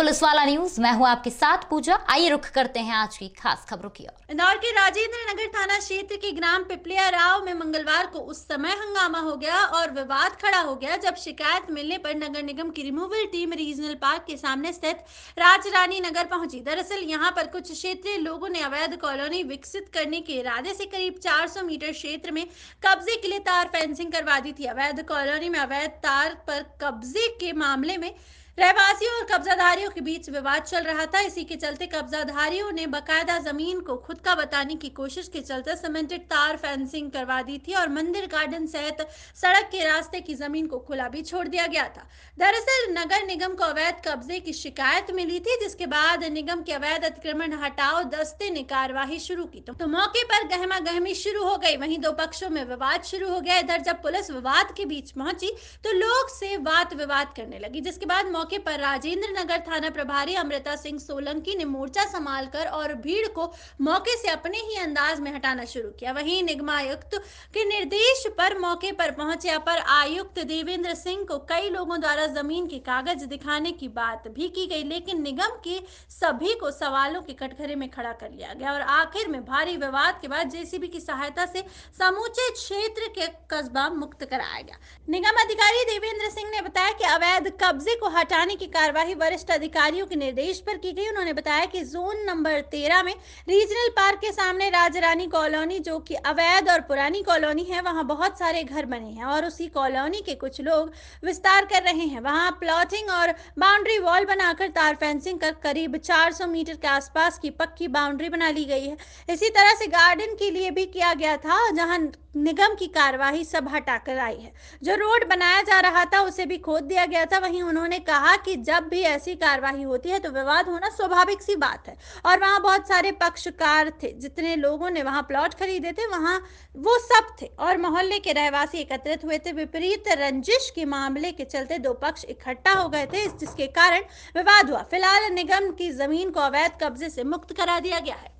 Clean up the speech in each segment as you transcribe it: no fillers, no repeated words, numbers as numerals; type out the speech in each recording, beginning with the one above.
Police वाला news, मैं हूं आपके साथ पूजा। आइए रुख करते हैं आज की खास खबरों की ओर। इंदौर के राजेंद्र नगर थाना क्षेत्र के ग्राम पिपलिया राव में मंगलवार को उस समय हंगामा हो गया और विवाद खड़ा हो गया जब शिकायत मिलने पर नगर निगम की रिमूवल टीम रीजनल पार्क के सामने स्थित राजरानी नगर पहुंची। दरअसल यहां पर कुछ क्षेत्रीय लोगों ने अवैध कॉलोनी विकसित करने के इरादे से करीब 400 मीटर क्षेत्र में कब्जे के लिए तार फेंसिंग करवा दी थी। अवैध कॉलोनी में अवैध तार पर कब्जे के मामले में रहवासियों और कब्जाधारियों के बीच विवाद चल रहा था। इसी के चलते कब्जाधारियों ने बकायदा जमीन को खुद का बताने की कोशिश के चलते सीमेंटेड तार फेंसिंग करवा दी थी और मंदिर गार्डन सहित सड़क के रास्ते की जमीन को खुला भी छोड़ दिया गया था। दरअसल नगर निगम को अवैध कब्जे की शिकायत मिली थी, जिसके बाद निगम के अवैध अतिक्रमण हटाओ दस्ते ने कार्यवाही शुरू की तो मौके पर गहमा गहमी शुरू हो गई। वहीं दो पक्षों में विवाद शुरू हो गया। इधर जब पुलिस विवाद के बीच पहुंची तो लोग से वाद विवाद करने लगी, जिसके बाद मौके पर राजेंद्र नगर थाना प्रभारी अमृता सिंह सोलंकी ने मोर्चा संभालकर और भीड़ को मौके से अपने ही अंदाज में हटाना शुरू किया। वहीं निगमायुक्त के निर्देश पर मौके पर पहुंचे अपर आयुक्त देवेंद्र सिंह को कई लोगों द्वारा जमीन के कागज दिखाने की बात भी की गई, लेकिन निगम के सभी को सवालों के कटघरे में खड़ा कर लिया गया और आखिर में भारी विवाद के बाद जेसीबी की सहायता से समूचे क्षेत्र के कस्बा मुक्त कराया गया। निगम अधिकारी देवेंद्र सिंह ने बताया कि अवैध कब्जे को हटाने की कार्यवाही वरिष्ठ अधिकारियों के निर्देश पर की गई। उन्होंने बताया कि जोन नंबर 13 में रीजनल पार्क के सामने राजरानी कॉलोनी, जो कि अवैध और पुरानी कॉलोनी है, वहां बहुत सारे घर बने हैं और उसी कॉलोनी के कुछ लोग विस्तार कर रहे हैं। वहां प्लॉटिंग और बाउंड्री वॉल बनाकर तार फेंसिंग कर करीब 400 मीटर के आसपास की पक्की बाउंड्री बना ली गई है। इसी तरह से गार्डन के लिए भी किया गया था, जहां निगम की कार्यवाही सब हटाकर आई है। जो रोड बनाया जा रहा था उसे भी खोद दिया गया था। वहीं उन्होंने कहा कि जब भी ऐसी कार्यवाही होती है तो विवाद होना स्वाभाविक सी बात है और वहां बहुत सारे पक्षकार थे। जितने लोगों ने वहां प्लॉट खरीदे थे वहां वो सब थे और मोहल्ले के रहवासी एकत्रित हुए थे। विपरीत रंजिश के मामले के चलते दो पक्ष इकट्ठा हो गए थे, जिसके कारण विवाद हुआ। फिलहाल निगम की जमीन को अवैध कब्जे से मुक्त करा दिया गया है।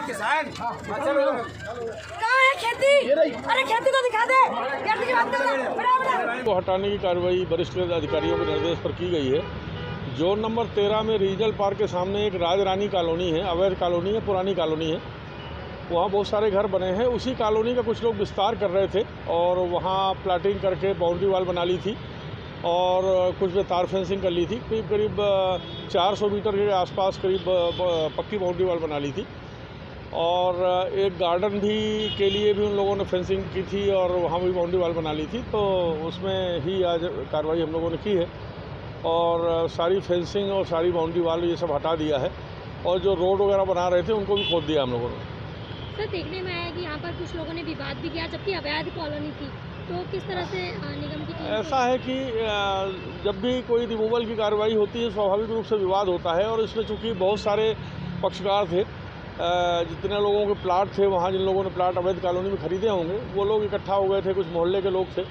किसान कहाँ है खेती? अरे खेती तो दिखा दे। खेती की बात कर को हटाने की कार्रवाई वरिष्ठ अधिकारियों के निर्देश पर की गई है। जोन नंबर 13 में रीजनल पार्क के सामने एक राजरानी कॉलोनी है, अवैध कॉलोनी है, पुरानी कॉलोनी है। वहाँ बहुत सारे घर बने हैं। उसी कॉलोनी का कुछ लोग विस्तार कर रहे थे और वहाँ प्लाटिंग करके बाउंड्री वॉल बना ली थी और कुछ में तार फेंसिंग कर ली थी। करीब 400 मीटर के आसपास करीब पक्की बाउंड्री वॉल बना ली थी और एक गार्डन भी के लिए भी उन लोगों ने फेंसिंग की थी और वहाँ भी बाउंड्री वॉल बना ली थी। तो उसमें ही आज कार्रवाई हम लोगों ने की है और सारी फेंसिंग और सारी बाउंड्री वॉल ये सब हटा दिया है और जो रोड वगैरह बना रहे थे उनको भी खोद दिया हम लोगों ने। सर, देखने में आया कि यहाँ पर कुछ लोगों ने विवाद भी किया जबकि अवैध कॉलोनी थी, तो किस तरह से निगम की टीम ऐसा है कि जब भी कोई रिमूवल की कार्रवाई होती है स्वाभाविक रूप से विवाद होता है और इसमें चूँकि बहुत सारे पक्षकार थे, जितने लोगों के प्लाट थे वहाँ, जिन लोगों ने प्लाट अवैध कॉलोनी में खरीदे होंगे वो लोग इकट्ठा हो गए थे। कुछ मोहल्ले के लोग थे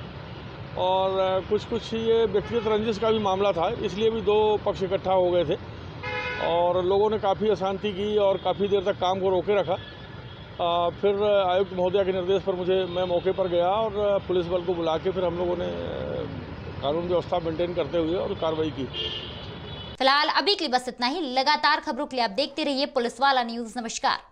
और कुछ ये व्यक्तिगत रंजिश का भी मामला था, इसलिए भी दो पक्ष इकट्ठा हो गए थे और लोगों ने काफ़ी अशांति की और काफ़ी देर तक काम को रोके रखा। फिर आयुक्त महोदया के निर्देश पर मैं मौके पर गया और पुलिस बल को बुला के फिर हम लोगों ने कानून व्यवस्था मेंटेन करते हुए और कार्रवाई की। फिलहाल अभी के लिए बस इतना ही। लगातार खबरों के लिए आप देखते रहिए पुलिस वाला न्यूज। नमस्कार।